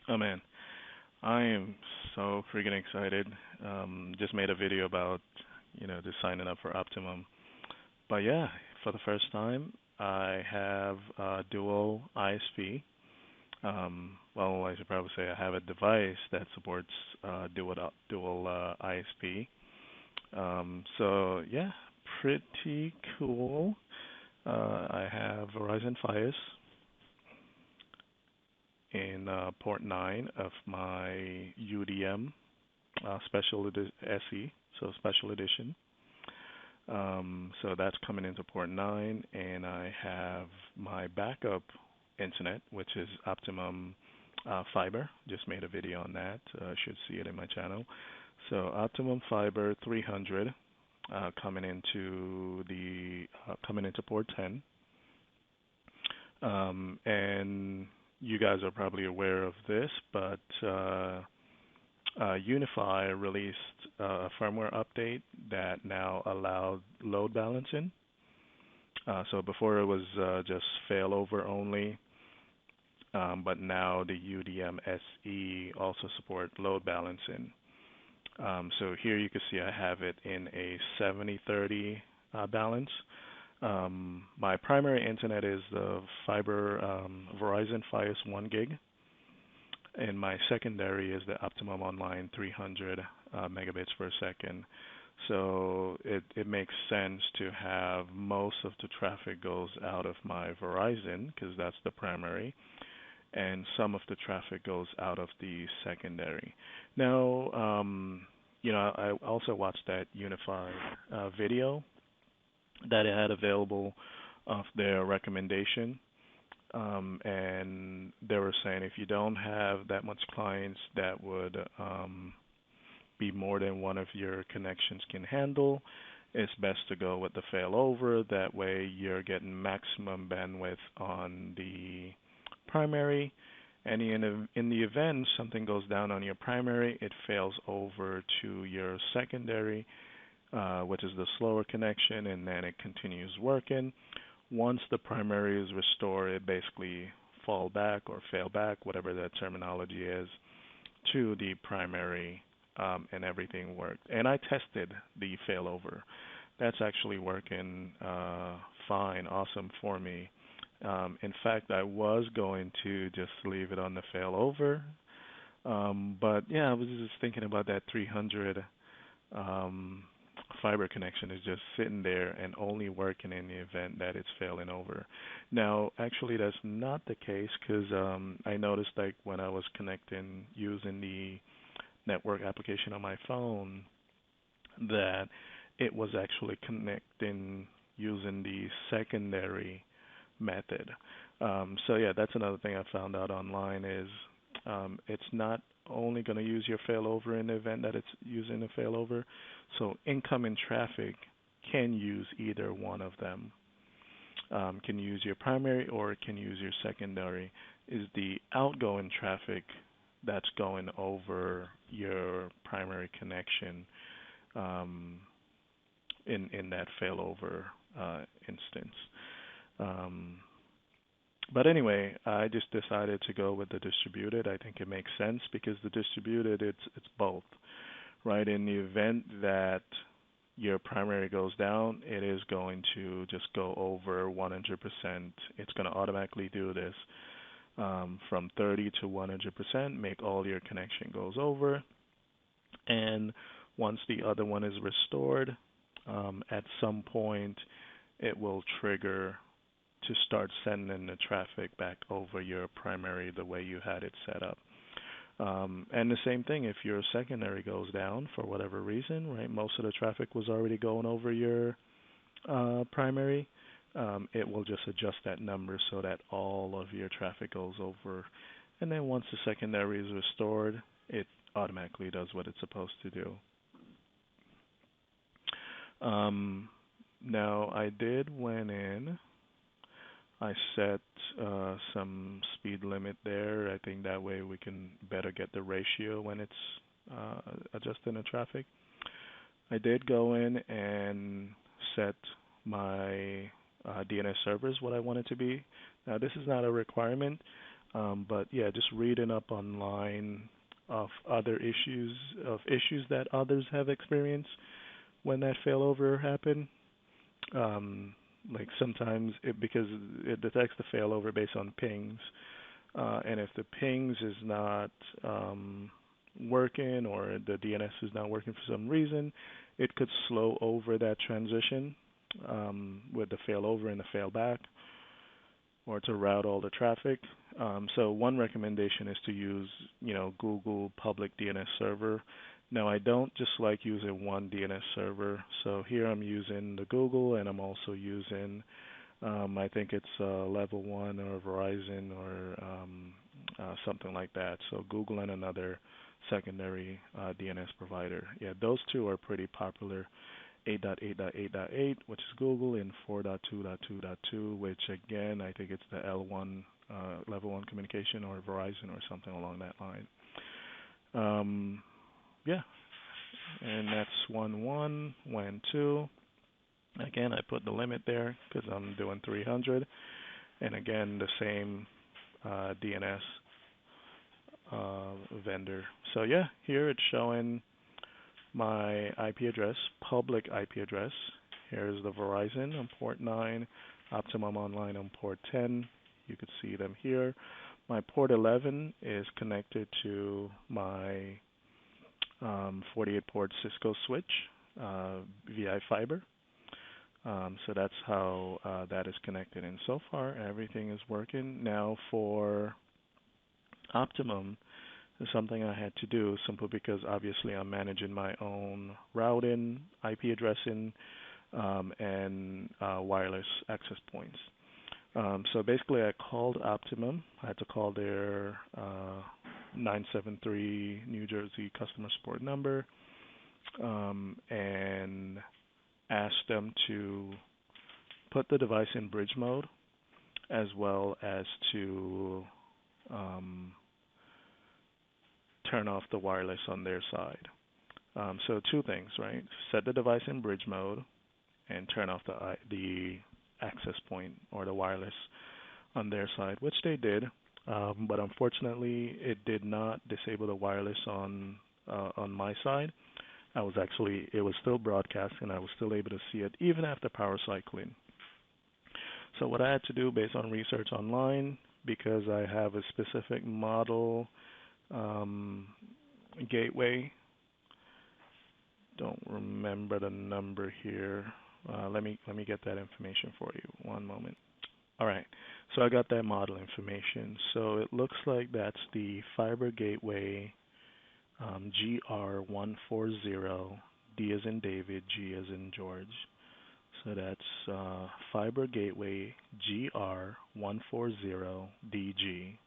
Oh man, I am so freaking excited. Just made a video about, just signing up for Optimum. But yeah, for the first time, I have dual ISP. Well, I should probably say I have a device that supports dual ISP. So yeah, pretty cool. I have Verizon Fios in port 9 of my UDM SE, so special edition. So that's coming into port 9, and I have my backup internet, which is Optimum Fiber. Just made a video on that. Should see it in my channel. So Optimum Fiber 300 coming into port 10, and you guys are probably aware of this, but Unifi released a firmware update that now allowed load balancing. So before it was just failover only, but now the UDM SE also support load balancing. So here you can see I have it in a 70-30 balance. My primary internet is the fiber Verizon Fios 1 gig, and my secondary is the Optimum Online 300 megabits per second. So it makes sense to have most of the traffic goes out of my Verizon because that's the primary, and some of the traffic goes out of the secondary. Now, I also watched that Unifi video that it had available of their recommendation. And they were saying if you don't have that much clients that would be more than one of your connections can handle, it's best to go with the failover. That way you're getting maximum bandwidth on the primary. And in the event something goes down on your primary, it fails over to your secondary, which is the slower connection, and then it continues working. Once the primary is restored, it basically fall back or fail back, whatever that terminology is, to the primary, and everything worked. And I tested the failover. That's actually working fine, awesome for me. In fact, I was going to just leave it on the failover, but yeah, I was just thinking about that 300 fiber connection is just sitting there and only working in the event that it's failing over. Now, actually, that's not the case because I noticed like when I was connecting using the network application on my phone that it was actually connecting using the secondary method. So yeah, that's another thing I found out online is it's not only going to use your failover in the event that it's using a failover. So incoming traffic can use either one of them. Can use your primary or it can use your secondary. Is the outgoing traffic that's going over your primary connection in that failover instance. But anyway, I just decided to go with the distributed. I think it makes sense because the distributed, it's both, right? In the event that your primary goes down, it is going to just go over 100%. It's going to automatically do this from 30 to 100%, make all your connection goes over. And once the other one is restored, at some point, it will trigger to start sending the traffic back over your primary the way you had it set up. And the same thing if your secondary goes down for whatever reason, right? Most of the traffic was already going over your primary. It will just adjust that number so that all of your traffic goes over. And then once the secondary is restored, it automatically does what it's supposed to do. Now I went in. I set some speed limit there. I think that way we can better get the ratio when it's adjusting the traffic. I did go in and set my DNS servers what I want it to be. Now this is not a requirement. But yeah, just reading up online of issues that others have experienced when that failover happened. Um, like sometimes because it detects the failover based on pings, and if the pings is not working or the DNS is not working for some reason, it could slow over that transition with the failover and the failback, or to route all the traffic. So one recommendation is to use, Google public DNS server. Now I don't just like using one DNS server. So here I'm using the Google, and I'm also using, I think it's Level 1 or Verizon or something like that. So Google and another secondary DNS provider. Yeah, those two are pretty popular. 8.8.8.8, which is Google, and 4.2.2.2, which again, I think it's the L1, level 1 communication, or Verizon or something along that line. Yeah, and that's 1.1, WAN 2. Again, I put the limit there because I'm doing 300. And again, the same DNS vendor. So yeah, here it's showing my IP address, public IP address. Here's the Verizon on port 9, Optimum Online on port 10. You can see them here. My port 11 is connected to my 48 port Cisco switch via fiber. So that's how that is connected. And so far, everything is working. Now for Optimum, it's something I had to do simply because obviously I'm managing my own routing, IP addressing, and wireless access points. So basically I called Optimum. I had to call their 973 New Jersey customer support number and asked them to put the device in bridge mode, as well as to turn off the wireless on their side. So two things, right? Set the device in bridge mode and turn off the access point or the wireless on their side, which they did. But unfortunately, it did not disable the wireless on my side. It was still broadcasting. I was still able to see it even after power cycling. So what I had to do based on research online, because I have a specific model gateway. Don't remember the number here. Let me get that information for you. One moment. All right. So I got that model information. So it looks like that's the FiberGateway GR140, D as in David, G as in George. So that's FiberGateway GR140DG.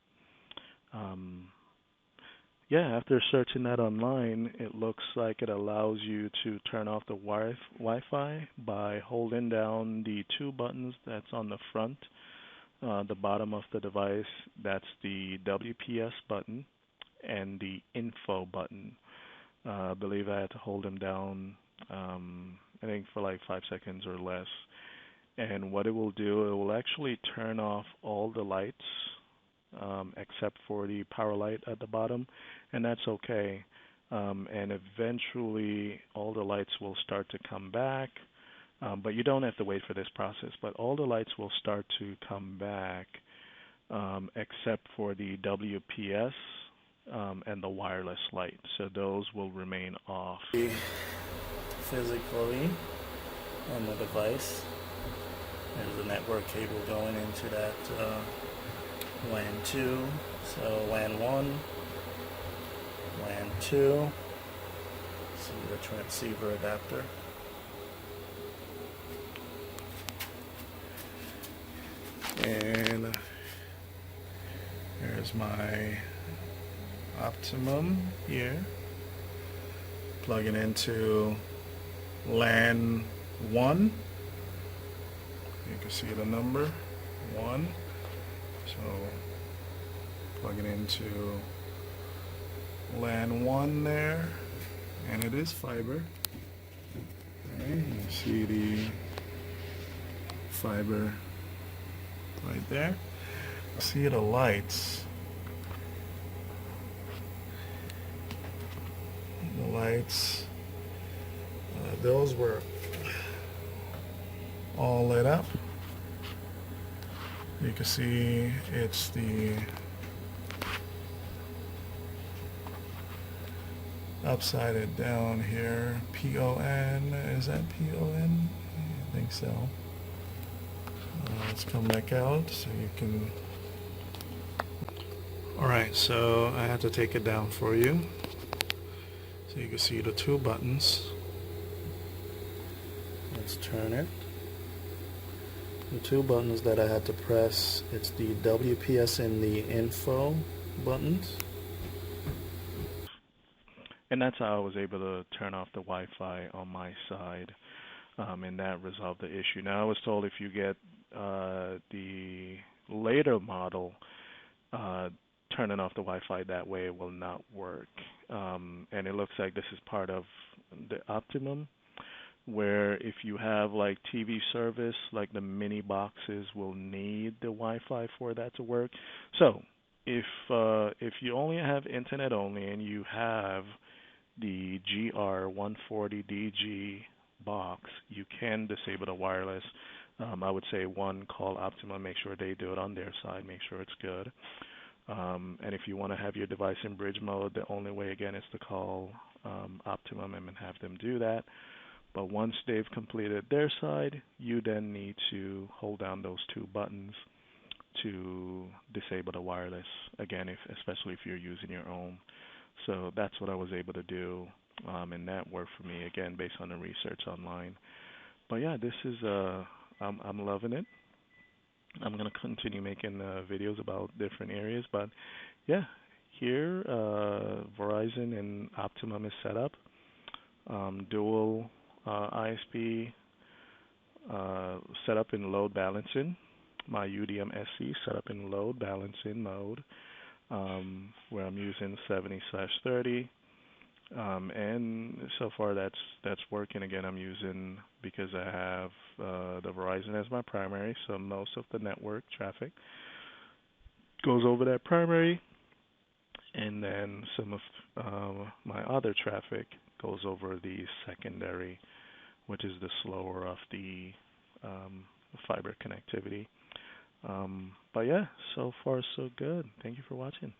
Yeah, after searching that online, it looks like it allows you to turn off the Wi-Fi by holding down the two buttons that's on the front, the bottom of the device. That's the WPS button and the info button. I believe I had to hold them down, I think for like 5 seconds or less. And what it will do, it will actually turn off all the lights except for the power light at the bottom, and that's okay. And eventually all the lights will start to come back, but you don't have to wait for this process. But all the lights will start to come back except for the WPS and the wireless light. So those will remain off. Physically on the device, there's a network cable going into that WAN 2, so WAN 1, WAN 2, see the transceiver adapter. And here's my Optimum here, plugging into LAN 1. You can see the number 1. So plug it into LAN 1 there, and it is fiber. Okay, you see the fiber right there. See the lights lights, those were all lit up. You can see it's the upside it down here. PON, is that PON? I think so. Let's come back out so you can. Alright, so I had to take it down for you so you can see the two buttons. Let's turn it. The two buttons that I had to press, it's the WPS and the info buttons. And that's how I was able to turn off the Wi-Fi on my side, and that resolved the issue. Now I was told if you get the later model, turning off the Wi-Fi that way it will not work. And it looks like this is part of the Optimum, where if you have like TV service, like the mini boxes will need the Wi-Fi for that to work. So if you only have internet only and you have the GR140DG box, you can disable the wireless. I would say one, call Optimum, make sure they do it on their side, make sure it's good. And if you want to have your device in bridge mode, the only way again is to call Optimum and have them do that. But once they've completed their side, you then need to hold down those two buttons to disable the wireless, again, especially if you're using your own. So that's what I was able to do, and that worked for me, again, based on the research online. But yeah, this is, I'm loving it. I'm going to continue making videos about different areas, but yeah, here Verizon and Optimum is set up. Dual ISP set up in load balancing. My UDM SE set up in load balancing mode, where I'm using 70/30. And so far that's working. Again, I'm using, because I have the Verizon as my primary, so most of the network traffic goes over that primary, and then some of my other traffic goes over the secondary, which is the slower of the fiber connectivity. But yeah, so far so good. Thank you for watching.